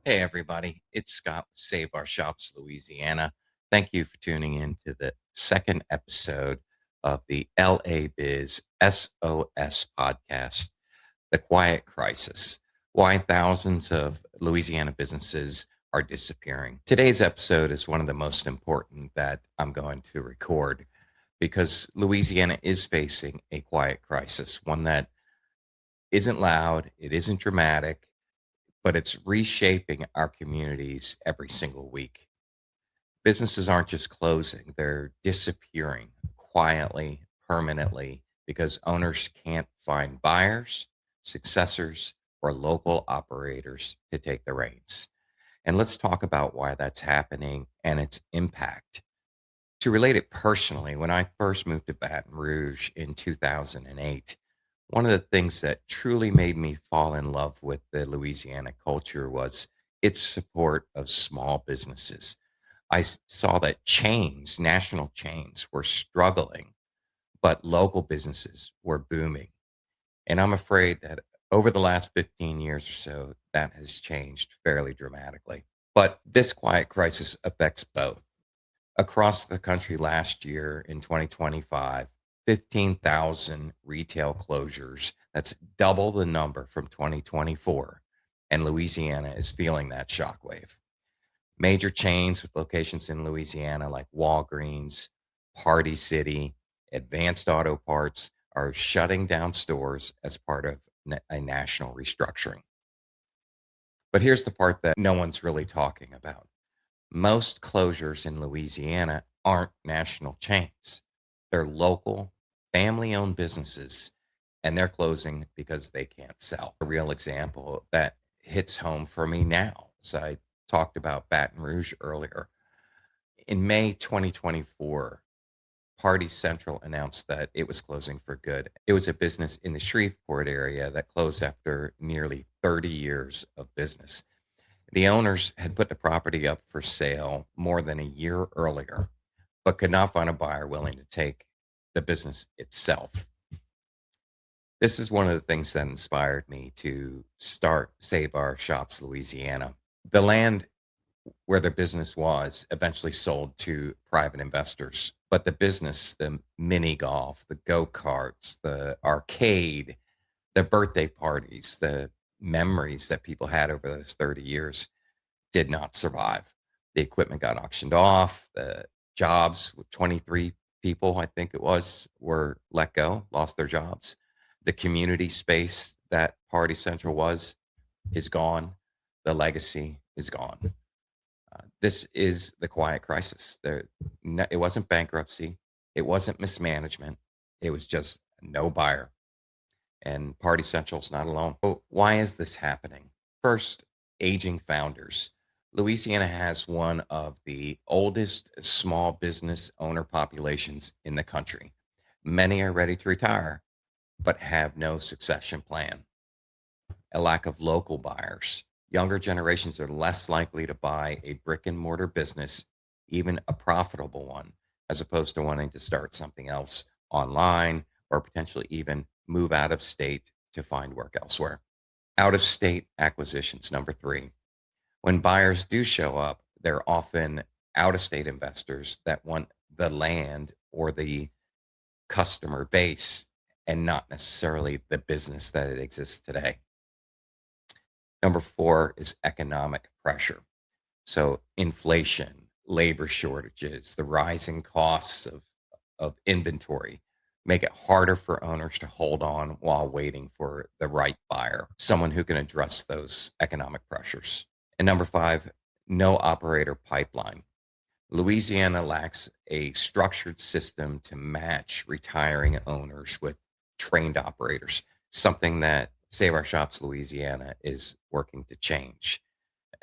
Hey, everybody. It's Scott with Save Our Shops Louisiana. Thank you for tuning in to the second episode of the LA Biz SOS podcast, The Quiet Crisis: Why Thousands of Louisiana Businesses Are Disappearing. Today's episode is one of the most important that I'm going to record because Louisiana is facing a quiet crisis, one that isn't loud, it isn't dramatic, but it's reshaping our communities every single week. Businesses aren't just closing, they're disappearing quietly, permanently, because owners can't find buyers, successors, or local operators to take the reins. And let's talk about why that's happening and its impact. To relate it personally, when I first moved to Baton Rouge in 2008, one of the things that truly made me fall in love with the Louisiana culture was its support of small businesses. Saw that chains, national chains, were struggling, but local businesses were booming. And I'm afraid that over the last 15 years or so, that has changed fairly dramatically. But this quiet crisis affects both. Across the country last year in 2025, 15,000 retail closures. That's double the number from 2024. And Louisiana is feeling that shockwave. Major chains with locations in Louisiana like Walgreens, Party City, Advanced Auto Parts are shutting down stores as part of a national restructuring. But here's the part that no one's really talking about. Most closures in Louisiana aren't national chains. They're local, family owned businesses, and they're closing because they can't sell. A real example that hits home for me now. So I talked about Baton Rouge earlier. In May 2024, Party Central announced that it was closing for good. It was a business in the Shreveport area that closed after nearly 30 years of business. The owners had put the property up for sale more than a year earlier, but could not find a buyer willing to take the business itself. This is one of the things that inspired me to start Save Our Shops Louisiana. The land where the business was eventually sold to private investors, but the business, the mini golf, the go karts, the arcade, the birthday parties, the memories that people had over those 30 years did not survive. The equipment got auctioned off. The jobs with 23 people, I think it was, were let go, lost their jobs. The community space that Party Central was is gone. The legacy is gone. This is the quiet crisis. It wasn't bankruptcy. It wasn't mismanagement. It was just no buyer. And Party Central's not alone. So why is this happening? First, aging founders. Louisiana has one of the oldest small business owner populations in the country. Many are ready to retire, but have no succession plan. A lack of local buyers. Younger generations are less likely to buy a brick and mortar business, even a profitable one, as opposed to wanting to start something else online or potentially even move out of state to find work elsewhere. Out of state acquisitions, number three. When buyers do show up, they're often out of state investors that want the land or the customer base and not necessarily the business that it exists today. Number four is economic pressure. So, inflation, labor shortages, the rising costs of inventory make it harder for owners to hold on while waiting for the right buyer, someone who can address those economic pressures. And number five, no operator pipeline. Louisiana lacks a structured system to match retiring owners with trained operators, something that Save Our Shops Louisiana is working to change.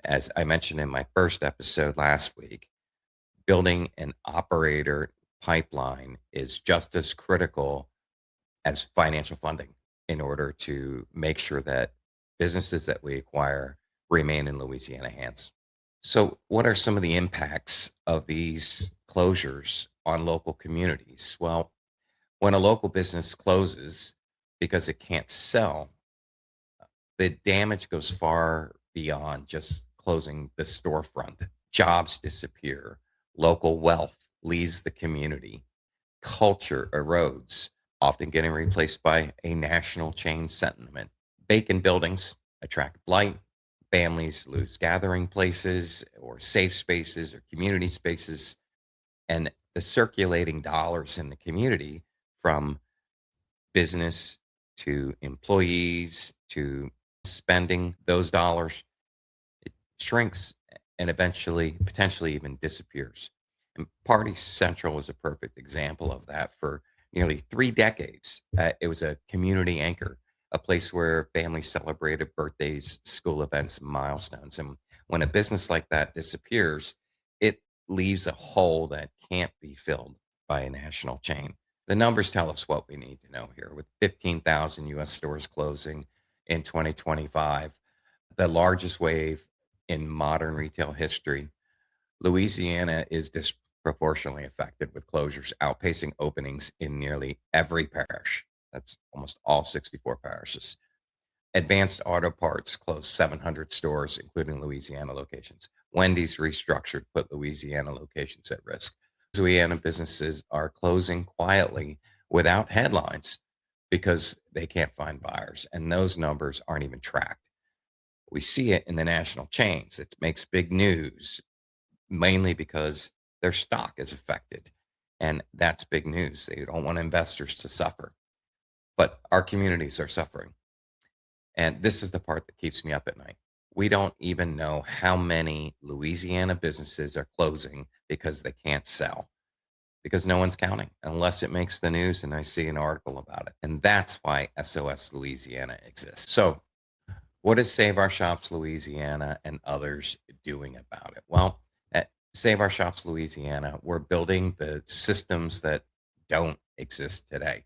As I mentioned in my first episode last week, building an operator pipeline is just as critical as financial funding in order to make sure that businesses that we acquire remain in Louisiana hands. So, what are some of the impacts of these closures on local communities? Well, when a local business closes because it can't sell, the damage goes far beyond just closing the storefront. Jobs disappear. Local wealth leaves the community. Culture erodes, often getting replaced by a national chain sentiment. Vacant buildings attract blight. Families lose gathering places or safe spaces or community spaces. And the circulating dollars in the community, from business to employees to spending those dollars, it shrinks and eventually, potentially even disappears. And Party Central is a perfect example of that. For nearly 3 decades, it was a community anchor, a place where families celebrated birthdays, school events, and milestones. And when a business like that disappears, it leaves a hole that can't be filled by a national chain. The numbers tell us what we need to know here. With 15,000 US stores closing in 2025, the largest wave in modern retail history, Louisiana is disproportionately affected, with closures outpacing openings in nearly every parish. That's almost all 64 parishes. Advanced Auto Parts closed 700 stores, including Louisiana locations. Wendy's restructured, put Louisiana locations at risk. Louisiana businesses are closing quietly without headlines because they can't find buyers, and those numbers aren't even tracked. We see it in the national chains. It makes big news, mainly because their stock is affected. And that's big news. They don't want investors to suffer. But our communities are suffering. And this is the part that keeps me up at night. We don't even know how many Louisiana businesses are closing because they can't sell, because no one's counting unless it makes the news and I see an article about it. And that's why SOS Louisiana exists. So, what is Save Our Shops Louisiana and others doing about it? Well, at Save Our Shops Louisiana, we're building the systems that don't exist today.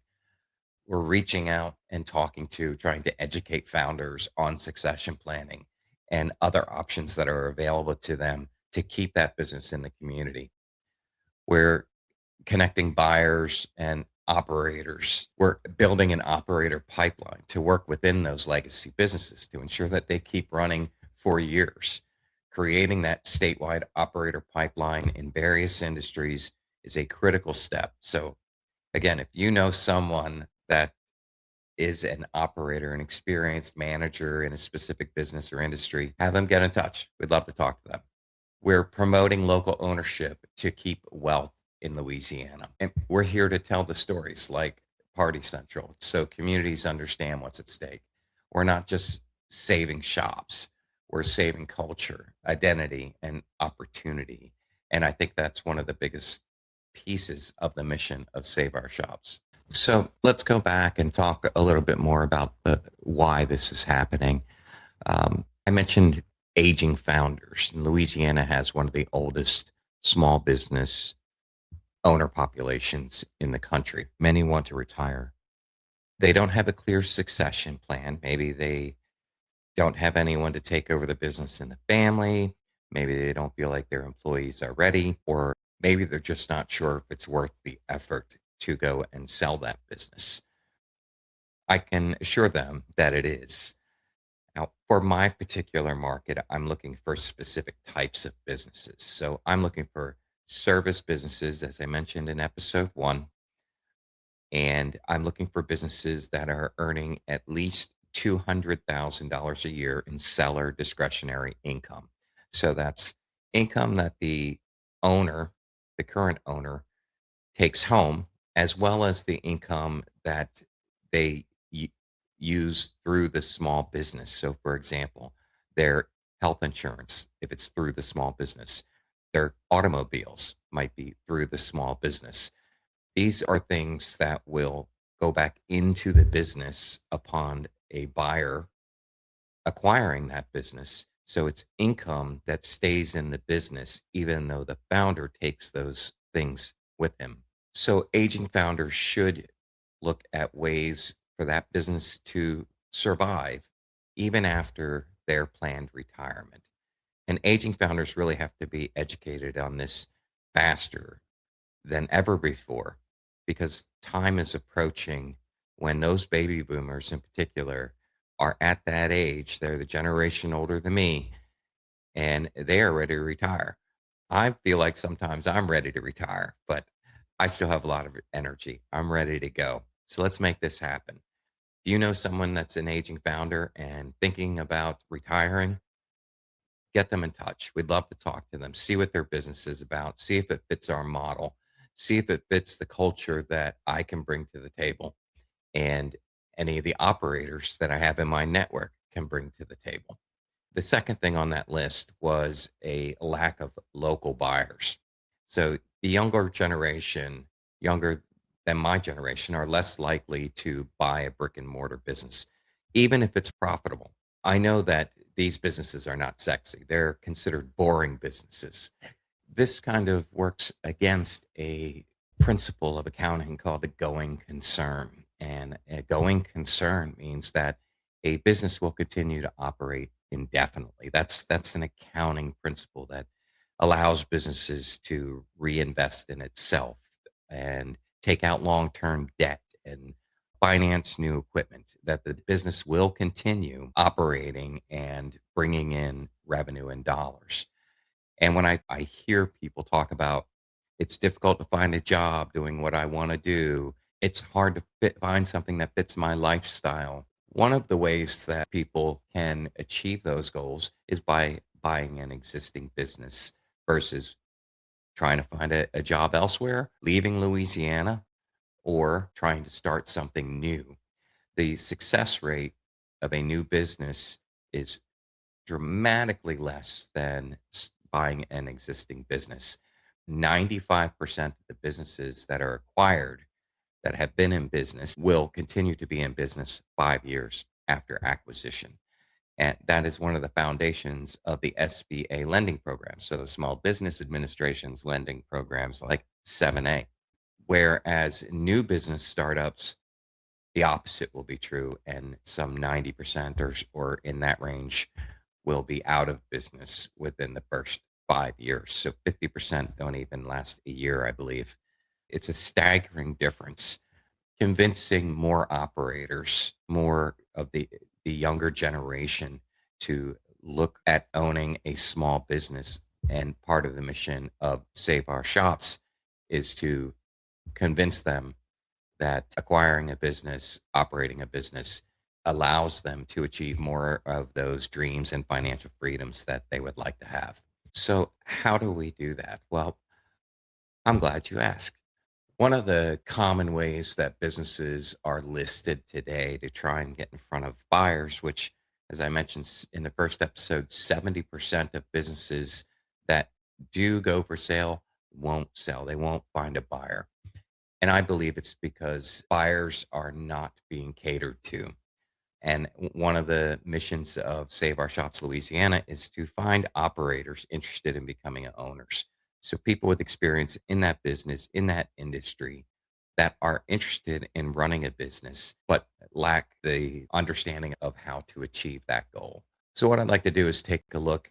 We're reaching out and talking to, trying to educate founders on succession planning and other options that are available to them to keep that business in the community. We're connecting buyers and operators. We're building an operator pipeline to work within those legacy businesses to ensure that they keep running for years. Creating that statewide operator pipeline in various industries is a critical step. So, again, if you know someone that is an operator, an experienced manager in a specific business or industry, have them get in touch. We'd love to talk to them. We're promoting local ownership to keep wealth in Louisiana. And we're here to tell the stories like Party Central so communities understand what's at stake. We're not just saving shops, we're saving culture, identity, and opportunity. And I think that's one of the biggest pieces of the mission of Save Our Shops. So let's go back and talk a little bit more about why this is happening. I mentioned aging founders. Louisiana has one of the oldest small business owner populations in the country. Many want to retire. They don't have a clear succession plan. Maybe they don't have anyone to take over the business in the family. Maybe they don't feel like their employees are ready, or maybe they're just not sure if it's worth the effort to go and sell that business. I can assure them that it is. Now, for my particular market, I'm looking for specific types of businesses. So I'm looking for service businesses, as I mentioned in episode one, and I'm looking for businesses that are earning at least $200,000 a year in seller discretionary income. So that's income that the owner, the current owner, takes home, as well as the income that they use through the small business. So, for example, their health insurance, if it's through the small business, their automobiles might be through the small business. These are things that will go back into the business upon a buyer acquiring that business. So it's income that stays in the business, even though the founder takes those things with him. So aging founders should look at ways for that business to survive even after their planned retirement. And aging founders really have to be educated on this faster than ever before, because time is approaching when those baby boomers in particular are at that age. They're the generation older than me, and they are ready to retire. I feel like sometimes I'm ready to retire, but I still have a lot of energy. I'm ready to go. So let's make this happen. Do you know someone that's an aging founder and thinking about retiring? Get them in touch. We'd love to talk to them, see what their business is about, see if it fits our model, see if it fits the culture that I can bring to the table and any of the operators that I have in my network can bring to the table. The second thing on that list was a lack of local buyers. So the younger generation, younger than my generation, are less likely to buy a brick and mortar business, even if it's profitable. I know that these businesses are not sexy. They're considered boring businesses. This kind of works against a principle of accounting called a going concern. And a going concern means that a business will continue to operate indefinitely. That's an accounting principle that allows businesses to reinvest in itself and take out long-term debt and finance new equipment, that the business will continue operating and bringing in revenue and dollars. And when I hear people talk about it's difficult to find a job doing what I want to do, it's hard to find something that fits my lifestyle. One of the ways that people can achieve those goals is by buying an existing business versus trying to find a job elsewhere, leaving Louisiana, or trying to start something new. The success rate of a new business is dramatically less than buying an existing business. 95% of the businesses that are acquired that have been in business will continue to be in business 5 years after acquisition. And that is one of the foundations of the SBA lending program. So the Small Business Administration's lending programs like 7A. Whereas new business startups, the opposite will be true, and some 90% or in that range will be out of business within the first 5 years. So 50% don't even last a year, I believe. It's a staggering difference. Convincing more operators, more of the younger generation to look at owning a small business. And part of the mission of Save Our Shops is to convince them that acquiring a business, operating a business allows them to achieve more of those dreams and financial freedoms that they would like to have. So, how do we do that? Well, I'm glad you asked. One of the common ways that businesses are listed today to try and get in front of buyers, which, as I mentioned in the first episode, 70% of businesses that do go for sale won't sell. They won't find a buyer. And I believe it's because buyers are not being catered to. And one of the missions of Save Our Shops Louisiana is to find operators interested in becoming owners. So people with experience in that business, in that industry, that are interested in running a business, but lack the understanding of how to achieve that goal. So what I'd like to do is take a look.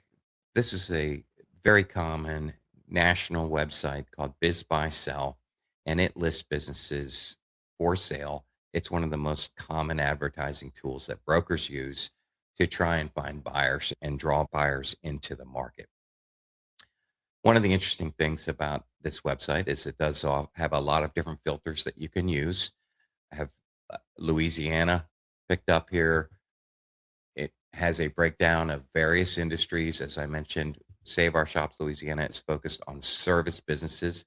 This is a very common national website called Biz Buy Sell, and it lists businesses for sale. It's one of the most common advertising tools that brokers use to try and find buyers and draw buyers into the market. One of the interesting things about this website is it does have a lot of different filters that you can use. I have Louisiana picked up here. It has a breakdown of various industries. As I mentioned, Save Our Shops Louisiana is focused on service businesses.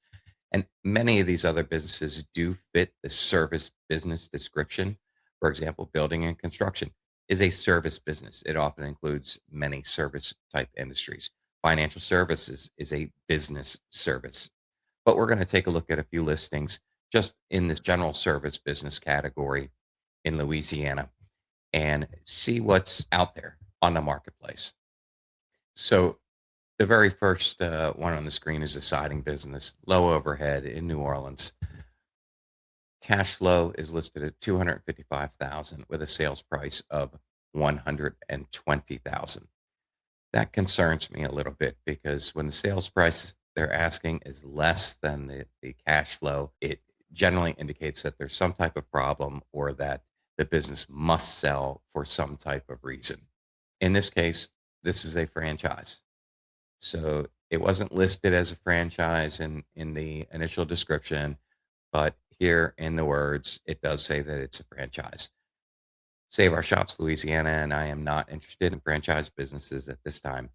And many of these other businesses do fit the service business description. For example, building and construction is a service business. It often includes many service type industries. Financial services is a business service. But we're going to take a look at a few listings just in this general service business category in Louisiana and see what's out there on the marketplace. So the very first one on the screen is a siding business, low overhead in New Orleans. Cash flow is listed at 255,000 with a sales price of 120,000. That concerns me a little bit because when the sales price they're asking is less than the cash flow, it generally indicates that there's some type of problem or that the business must sell for some type of reason. In this case, this is a franchise. So it wasn't listed as a franchise in the initial description, but here in the words, it does say that it's a franchise. Save Our Shops Louisiana, and I am not interested in franchise businesses at this time.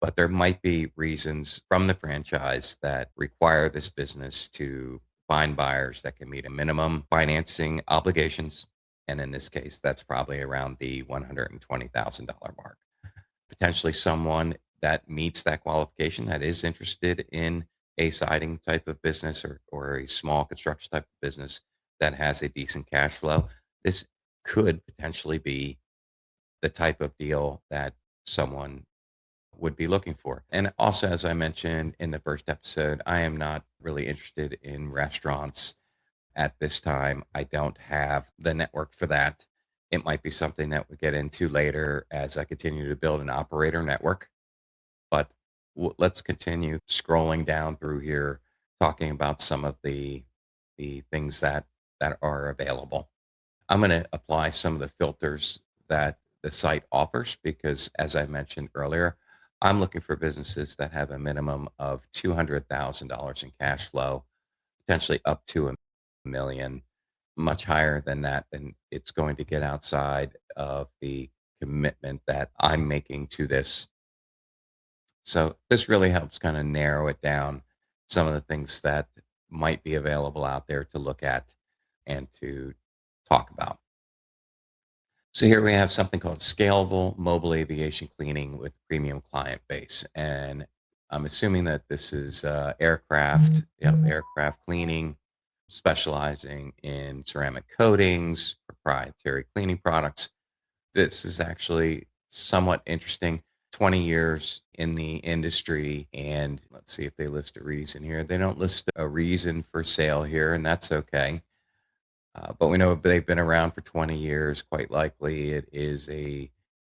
But there might be reasons from the franchise that require this business to find buyers that can meet a minimum financing obligations. And in this case, that's probably around the $120,000 mark. Potentially someone that meets that qualification that is interested in a siding type of business or a small construction type of business that has a decent cash flow. This could potentially be the type of deal that someone would be looking for. And also, as I mentioned in the first episode, I am not really interested in restaurants at this time. I don't have the network for that. It might be something that we get into later as I continue to build an operator network. But let's continue scrolling down through here, talking about some of the things that are available. I'm going to apply some of the filters that the site offers because, as I mentioned earlier, I'm looking for businesses that have a minimum of $200,000 in cash flow, potentially up to a million. Much higher than that, then it's going to get outside of the commitment that I'm making to this. So this really helps kind of narrow it down, some of the things that might be available out there to look at and to talk about. So here we have something called scalable mobile aviation cleaning with premium client base. And I'm assuming that this is aircraft, aircraft cleaning, specializing in ceramic coatings, proprietary cleaning products. This is actually somewhat interesting. 20 years in the industry. And let's see if they list a reason here. They don't list a reason for sale here, and that's okay. But we know they've been around for 20 years. Quite likely it is a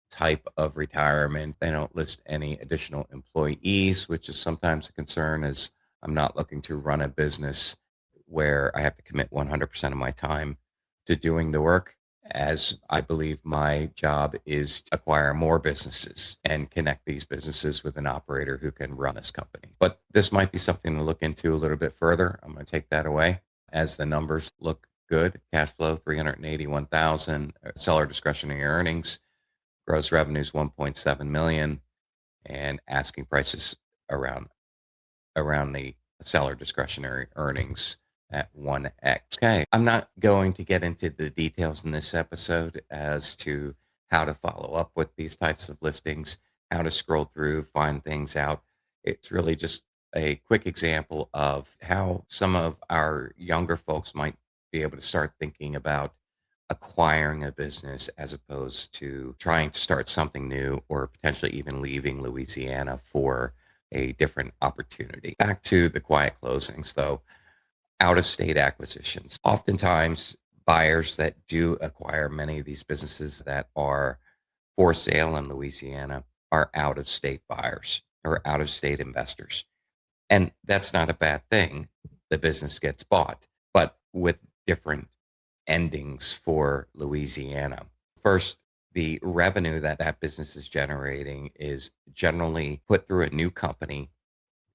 type of retirement. They don't list any additional employees, which is sometimes a concern as I'm not looking to run a business where I have to commit 100% of my time to doing the work, as I believe my job is to acquire more businesses and connect these businesses with an operator who can run this company. But this might be something to look into a little bit further. I'm going to take that away as the numbers look good. Cash flow 381,000, seller discretionary earnings, gross revenues 1.7 million, and asking prices around the seller discretionary earnings at 1x. Okay, I'm not going to get into the details in this episode as to how to follow up with these types of listings, how to scroll through, find things out. It's really just a quick example of how some of our younger folks might be able to start thinking about acquiring a business as opposed to trying to start something new or potentially even leaving Louisiana for a different opportunity. Back to the quiet closings, though, out of state acquisitions. Oftentimes, buyers that do acquire many of these businesses that are for sale in Louisiana are out of state buyers or out of state investors. And that's not a bad thing. The business gets bought, but with different endings for Louisiana. First, the revenue that that business is generating is generally put through a new company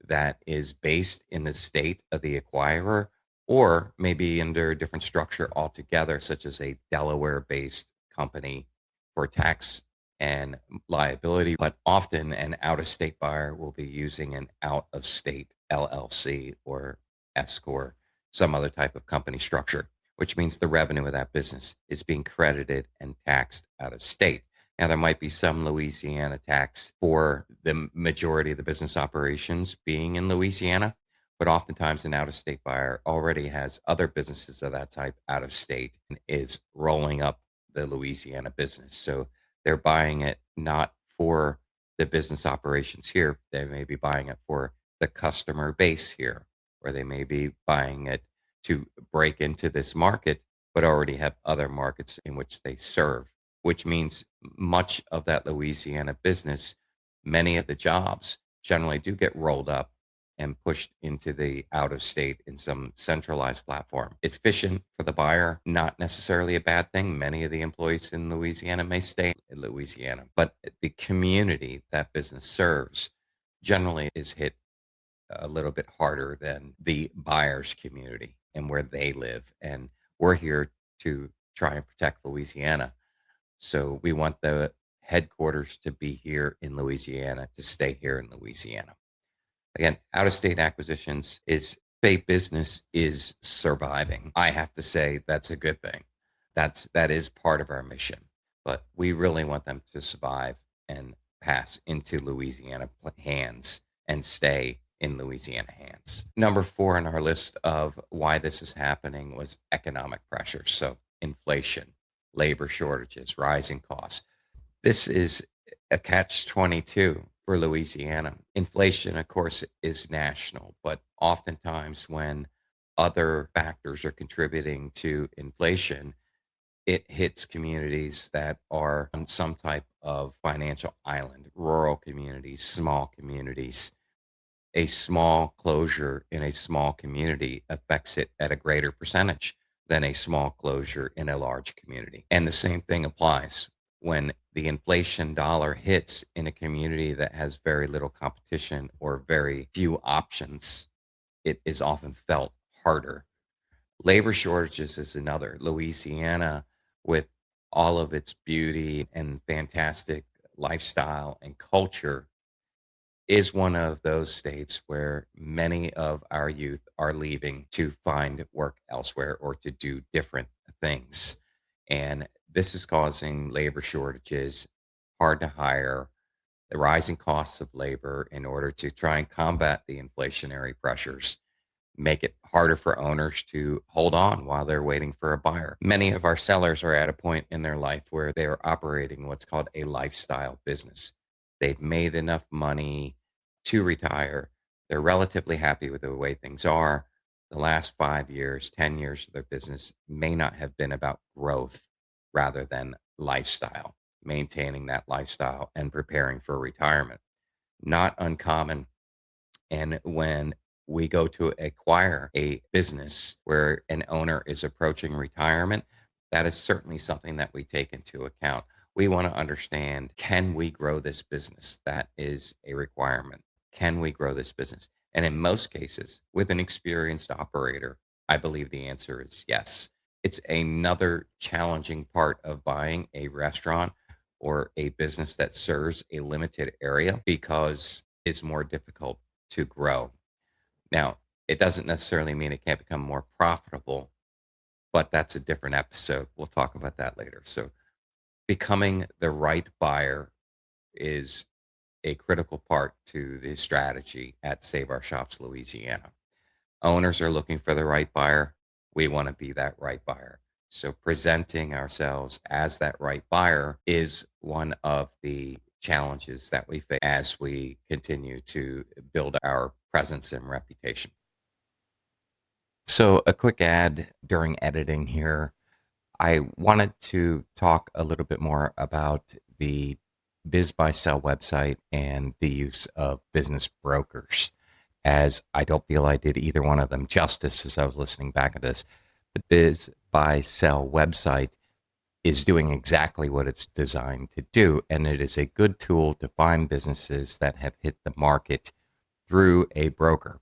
that is based in the state of the acquirer or maybe under a different structure altogether, such as a Delaware based company for tax and liability. But often an out of state buyer will be using an out of state LLC or S Corp, some other type of company structure, which means the revenue of that business is being credited and taxed out of state. Now, there might be some Louisiana tax for the majority of the business operations being in Louisiana, but oftentimes an out of state buyer already has other businesses of that type out of state and is rolling up the Louisiana business. So they're buying it not for the business operations here. They may be buying it for the customer base here, or they may be buying it to break into this market, but already have other markets in which they serve, which means much of that Louisiana business, many of the jobs generally do get rolled up and pushed into the out of state in some centralized platform. Efficient for the buyer, not necessarily a bad thing. Many of the employees in Louisiana may stay in Louisiana, but the community that business serves generally is hit a little bit harder than the buyer's community and where they live. And we're here to try and protect Louisiana. So we want the headquarters to be here in Louisiana, to stay here in Louisiana. Again, out of state acquisitions is state business is surviving. I have to say that's a good thing. That is part of our mission. But we really want them to survive and pass into Louisiana hands and stay in Louisiana hands. Number 4 on our list of why this is happening was economic pressures. So inflation, labor shortages, rising costs. This is a catch 22 for Louisiana. Inflation, of course, is national, but oftentimes when other factors are contributing to inflation, it hits communities that are on some type of financial island, rural communities, small communities. A small closure in a small community affects it at a greater percentage than a small closure in a large community. And the same thing applies when the inflation dollar hits in a community that has very little competition or very few options. It is often felt harder. Labor shortages is another. Louisiana, with all of its beauty and fantastic lifestyle and culture, is one of those states where many of our youth are leaving to find work elsewhere or to do different things. And this is causing labor shortages, hard to hire, the rising costs of labor in order to try and combat the inflationary pressures make it harder for owners to hold on while they're waiting for a buyer. Many of our sellers are at a point in their life where they are operating what's called a lifestyle business. They've made enough money to retire. They're relatively happy with the way things are. The last 5 years, 10 years of their business may not have been about growth rather than lifestyle, maintaining that lifestyle and preparing for retirement. Not uncommon. And when we go to acquire a business where an owner is approaching retirement, that is certainly something that we take into account. We want to understand, can we grow this business? That is a requirement. Can we grow this business? And in most cases, with an experienced operator, I believe the answer is yes. It's another challenging part of buying a restaurant or a business that serves a limited area because it's more difficult to grow. Now, it doesn't necessarily mean it can't become more profitable, but that's a different episode. We'll talk about that later. So, becoming the right buyer is a critical part to the strategy at Save Our Shops Louisiana. Owners are looking for the right buyer. We want to be that right buyer. So, presenting ourselves as that right buyer is one of the challenges that we face as we continue to build our presence and reputation. So, a quick ad during editing here. I wanted to talk a little bit more about the Biz Buy Sell website and the use of business brokers, as I don't feel I did either one of them justice as I was listening back at this. The Biz Buy Sell website is doing exactly what it's designed to do, and it is a good tool to find businesses that have hit the market through a broker.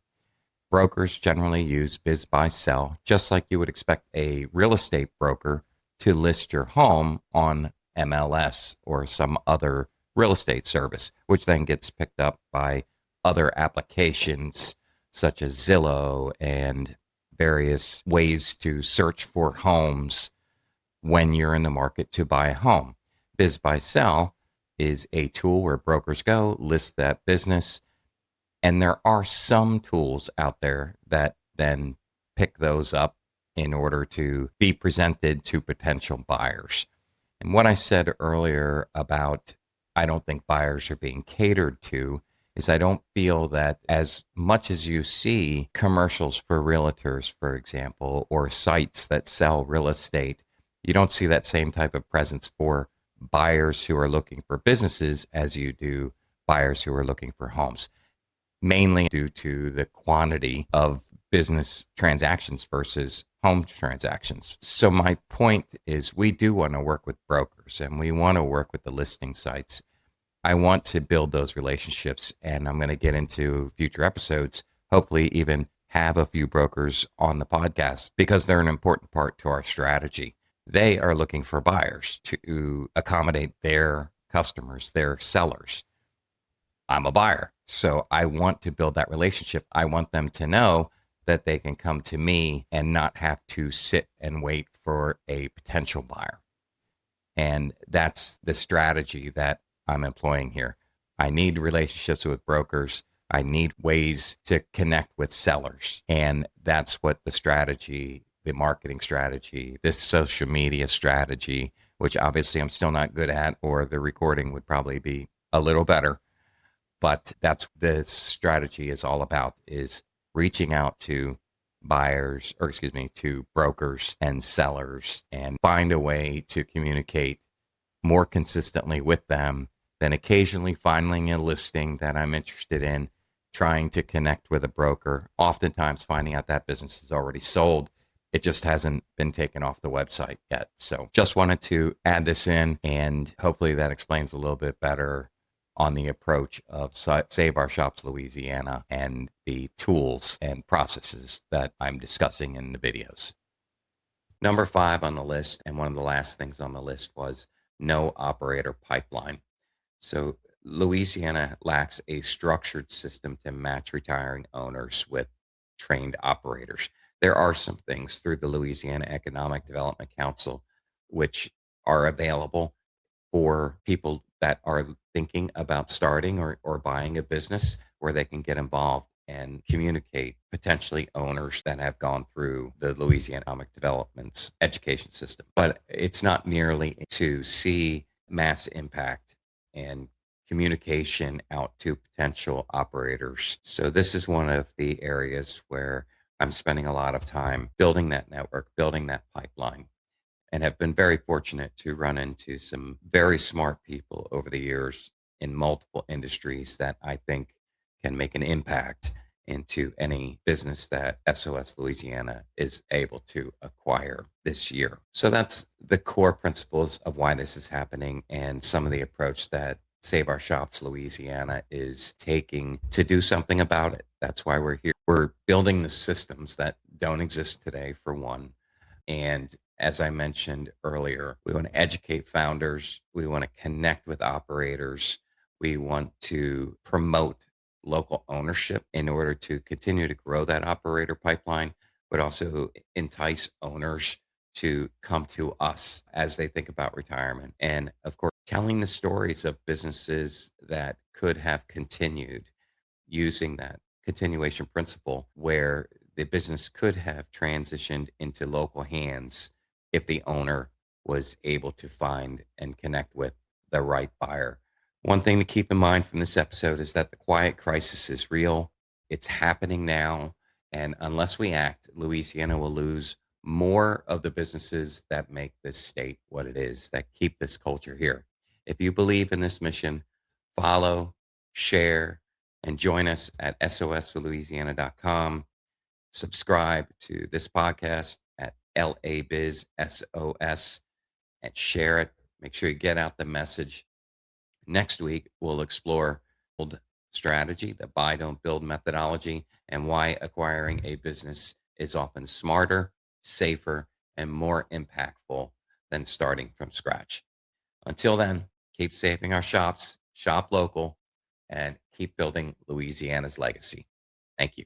Brokers generally use Biz Buy Sell, just like you would expect a real estate broker to list your home on MLS or some other real estate service, which then gets picked up by other applications such as Zillow and various ways to search for homes when you're in the market to buy a home. Biz Buy Sell is a tool where brokers go, list that business, and there are some tools out there that then pick those up in order to be presented to potential buyers. And what I said earlier about I don't think buyers are being catered to is I don't feel that as much as you see commercials for realtors, for example, or sites that sell real estate, you don't see that same type of presence for buyers who are looking for businesses as you do buyers who are looking for homes, mainly due to the quantity of business transactions versus home transactions. So my point is we do want to work with brokers and we want to work with the listing sites. I want to build those relationships, and I'm going to get into future episodes, hopefully even have a few brokers on the podcast because they're an important part to our strategy. They are looking for buyers to accommodate their customers, their sellers. I'm a buyer. So I want to build that relationship. I want them to know that they can come to me and not have to sit and wait for a potential buyer. And that's the strategy that I'm employing here. I need relationships with brokers. I need ways to connect with sellers. And that's what the strategy, the marketing strategy, this social media strategy, which obviously I'm still not good at, or the recording would probably be a little better. But that's the strategy is all about, is reaching out to buyers, or excuse me, to brokers and sellers, and find a way to communicate more consistently with them, than occasionally finding a listing that I'm interested in, trying to connect with a broker, oftentimes finding out that business is already sold. It just hasn't been taken off the website yet. So just wanted to add this in, and hopefully that explains a little bit better on the approach of Save Our Shops Louisiana and the tools and processes that I'm discussing in the videos. Number 5 on the list, and one of the last things on the list, was no operator pipeline. So Louisiana lacks a structured system to match retiring owners with trained operators. There are some things through the Louisiana Economic Development Council which are available for people that are thinking about starting or buying a business, where they can get involved and communicate potentially owners that have gone through the Louisiana Economic Development's education system. But it's not nearly to see mass impact and communication out to potential operators. So this is one of the areas where I'm spending a lot of time building that network, building that pipeline, and have been very fortunate to run into some very smart people over the years in multiple industries that I think can make an impact into any business that SOS Louisiana is able to acquire this year. So that's the core principles of why this is happening, and some of the approach that Save Our Shops Louisiana is taking to do something about it. That's why we're here. We're building the systems that don't exist today, for one. And as I mentioned earlier, we want to educate founders. We want to connect with operators. We want to promote local ownership in order to continue to grow that operator pipeline, but also entice owners to come to us as they think about retirement. And of course, telling the stories of businesses that could have continued, using that continuation principle, where the business could have transitioned into local hands if the owner was able to find and connect with the right buyer. One thing to keep in mind from this episode is that the quiet crisis is real. It's happening now. And unless we act, Louisiana will lose more of the businesses that make this state what it is, that keep this culture here. If you believe in this mission, follow, share, and join us at soslouisiana.com. Subscribe to this podcast at LABizSOS and share it. Make sure you get out the message. Next week, we'll explore old strategy, the buy, don't build methodology, and why acquiring a business is often smarter, safer, and more impactful than starting from scratch. Until then, keep saving our shops, shop local, and keep building Louisiana's legacy. Thank you.